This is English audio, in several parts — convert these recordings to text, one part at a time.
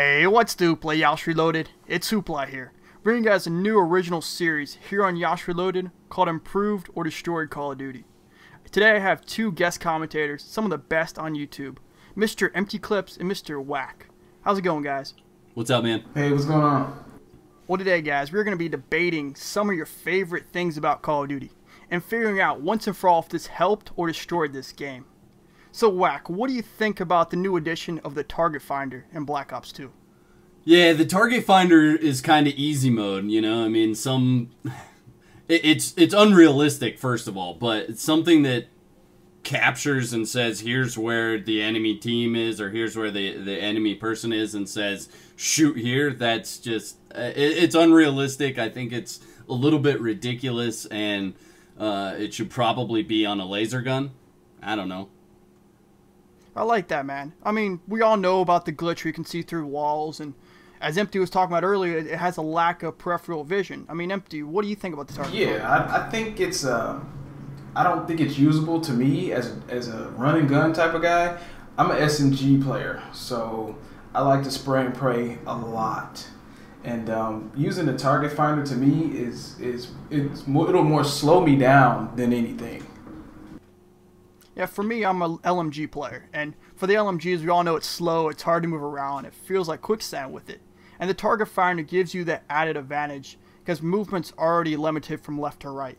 Hey, what's the Hoopla, Yeousch Reloaded? It's Hoopla here, bringing you guys a new original series here on Yeousch Reloaded called Improved or Destroyed Call of Duty. Today I have two guest commentators, some of the best on YouTube, Mr. EZKlips and Mr. Whack. How's it going, guys? What's up, man? Hey, what's going on? Well, today, guys, we're going to be debating some of your favorite things about Call of Duty and figuring out once and for all if this helped or destroyed this game. So, Whack, what do you think about the new addition of the Target Finder in Black Ops 2? Yeah, the Target Finder is kind of easy mode, you know? I mean, it's unrealistic, first of all, but it's something that captures and says, here's where the enemy team is, or here's where the enemy person is, and says, shoot here. That's just, it's unrealistic. I think it's a little bit ridiculous, and it should probably be on a laser gun. I don't know. I like that, man. I mean, we all know about the glitch where you can see through walls, and as Empty was talking about earlier, it has a lack of peripheral vision. I mean, Empty, what do you think about the Target Finder? Yeah, I think it's I don't think it's usable to me as a run and gun type of guy. I'm an SMG player, so I like to spray and pray a lot. And using the Target Finder to me it'll more slow me down than anything. Yeah, for me, I'm a LMG player, and for the LMGs, we all know it's slow, it's hard to move around, it feels like quicksand with it. And the Target Finder gives you that added advantage because movement's already limited from left to right.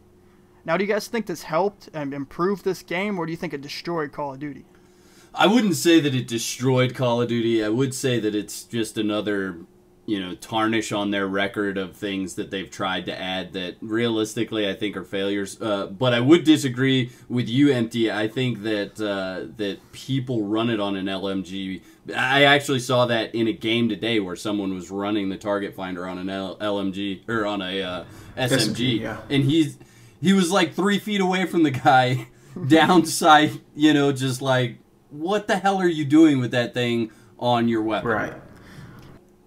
Now, do you guys think this helped and improved this game, or do you think it destroyed Call of Duty? I wouldn't say that it destroyed Call of Duty. I would say that it's just another, tarnish on their record of things that they've tried to add that realistically I think are failures. But I would disagree with you, Empty. I think that that people run it on an LMG. I actually saw that in a game today where someone was running the Target Finder on an LMG or on a SMG, yeah. And he was like 3 feet away from the guy, down sight. Just like, what the hell are you doing with that thing on your weapon? Right.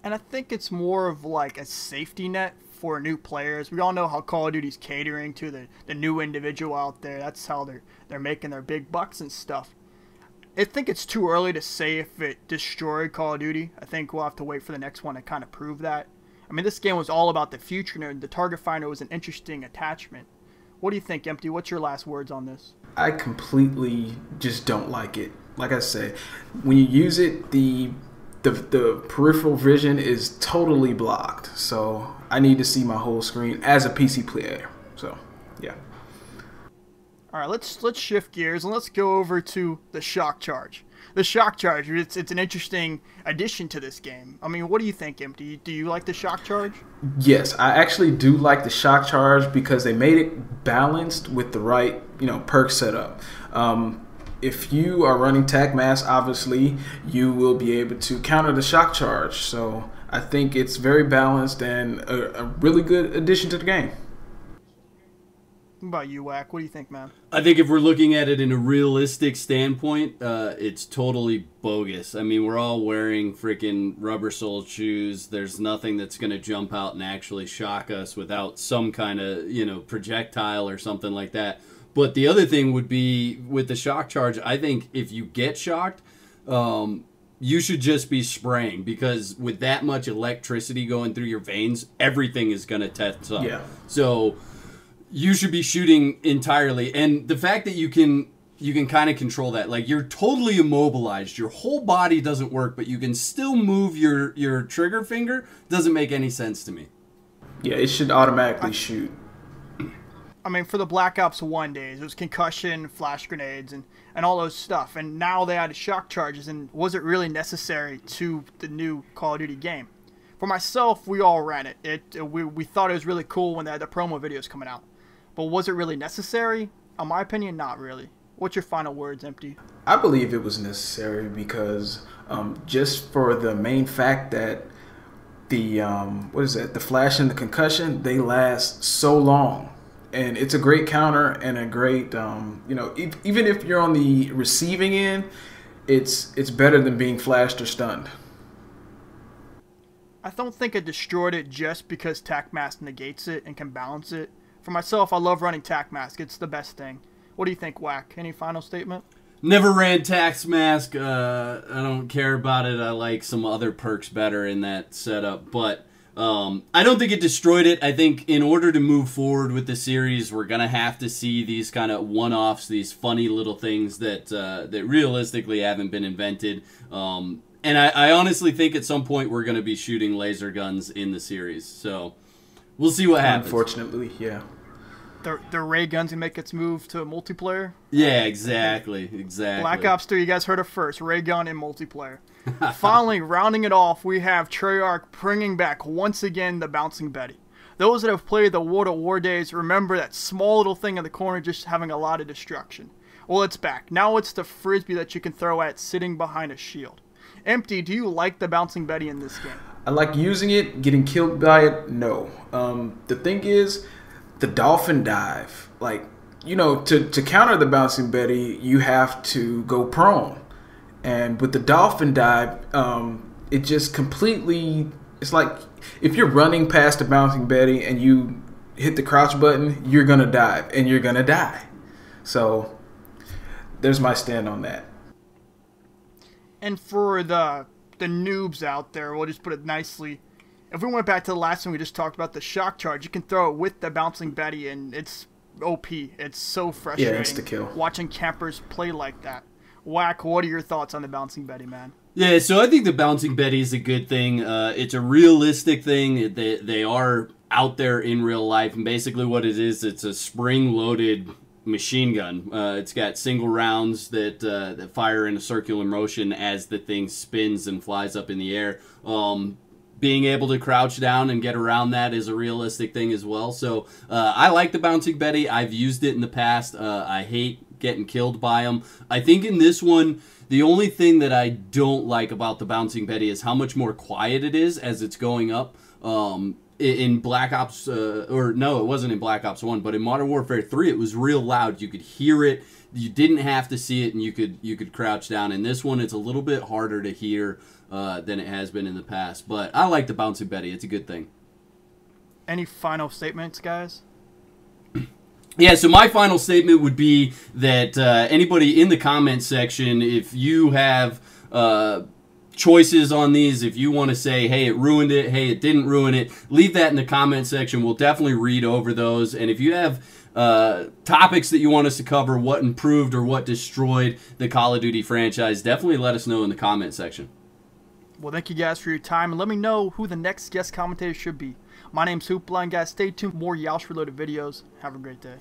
And I think it's more of like a safety net for new players. We all know how Call of Duty's catering to the new individual out there. That's how they're making their big bucks and stuff. I think it's too early to say if it destroyed Call of Duty. I think we'll have to wait for the next one to kind of prove that. I mean, this game was all about the future, and the Target Finder was an interesting attachment. What do you think, Empty? What's your last words on this? I completely just don't like it. Like I said, when you use it, the peripheral vision is totally blocked. So I need to see my whole screen as a PC player. So, yeah. All right, let's shift gears and let's go over to the shock charge. The shock charge, it's an interesting addition to this game. I mean, what do you think, Empty? Do you like the shock charge? Yes, I actually do like the shock charge because they made it balanced with the right, perk setup. If you are running TACMAS, obviously, you will be able to counter the shock charge. So I think it's very balanced and a really good addition to the game. What about you, Whack? What do you think, man? I think if we're looking at it in a realistic standpoint, it's totally bogus. I mean, we're all wearing freaking rubber-soled shoes. There's nothing that's going to jump out and actually shock us without some kind of, projectile or something like that. But the other thing would be with the shock charge, I think if you get shocked, you should just be spraying, because with that much electricity going through your veins, everything is going to tense up. Yeah. So you should be shooting entirely. And the fact that you can kind of control that, like you're totally immobilized, your whole body doesn't work, but you can still move your trigger finger, doesn't make any sense to me. Yeah, it should automatically shoot. I mean, for the Black Ops 1 days, it was concussion, flash grenades, and all those stuff. And now they added shock charges, and was it really necessary to the new Call of Duty game? For myself, we all ran it. We thought it was really cool when they had the promo videos coming out. But was it really necessary? In my opinion, not really. What's your final words, Empty? I believe it was necessary because just for the main fact that the the flash and the concussion, they last so long. And it's a great counter and a great, even if you're on the receiving end, it's better than being flashed or stunned. I don't think it destroyed it just because TACMAS negates it and can balance it. For myself, I love running TACMAS. It's the best thing. What do you think, Whack? Any final statement? Never ran Tax Mask. I don't care about it. I like some other perks better in that setup. But I don't think it destroyed it. I think in order to move forward with the series, we're going to have to see these kind of one-offs, these funny little things that, that realistically haven't been invented. And I honestly think at some point we're going to be shooting laser guns in the series. So we'll see what happens. Unfortunately, yeah. The ray guns can make its move to multiplayer. Yeah, exactly. Black Ops 3, you guys heard it first. Ray gun in multiplayer. Finally, rounding it off, we have Treyarch bringing back once again the Bouncing Betty. Those that have played the World at War days remember that small little thing in the corner just having a lot of destruction. Well, it's back. Now it's the frisbee that you can throw at sitting behind a shield. Empty, do you like the Bouncing Betty in this game? I like using it. Getting killed by it, no. The thing is, the dolphin dive, like, you know, to counter the Bouncing Betty, you have to go prone. And with the dolphin dive, it just completely, it's like if you're running past the Bouncing Betty and you hit the crouch button, you're going to dive and you're going to die. So there's my stand on that. And for the noobs out there, we'll just put it nicely. If we went back to the last one we just talked about, the shock charge, you can throw it with the Bouncing Betty, and it's OP. It's so frustrating. Yeah, insta-kill. Watching campers play like that. Whack, what are your thoughts on the Bouncing Betty, man? Yeah, so I think the Bouncing Betty is a good thing. It's a realistic thing. They are out there in real life, and basically what it is, it's a spring-loaded machine gun. It's got single rounds that fire in a circular motion as the thing spins and flies up in the air. Being able to crouch down and get around that is a realistic thing as well. So I like the Bouncing Betty. I've used it in the past. I hate getting killed by them. I think in this one, the only thing that I don't like about the Bouncing Betty is how much more quiet it is as it's going up. In Black Ops, or no, it wasn't in Black Ops 1, but in Modern Warfare 3, it was real loud. You could hear it. You didn't have to see it, and you could crouch down. In this one, it's a little bit harder to hear than it has been in the past. But I like the Bouncing Betty. It's a good thing. Any final statements, guys? Yeah, so my final statement would be that anybody in the comments section, if you have choices on these, if you want to say, hey, it ruined it, hey, it didn't ruin it, leave that in the comment section. We'll definitely read over those. And if you have topics that you want us to cover, what improved or what destroyed the Call of Duty franchise, definitely let us know in the comment section. Well, thank you guys for your time, and let me know who the next guest commentator should be. My name's Hoopla, and guys, stay tuned for more Yeousch Reloaded videos. Have a great day.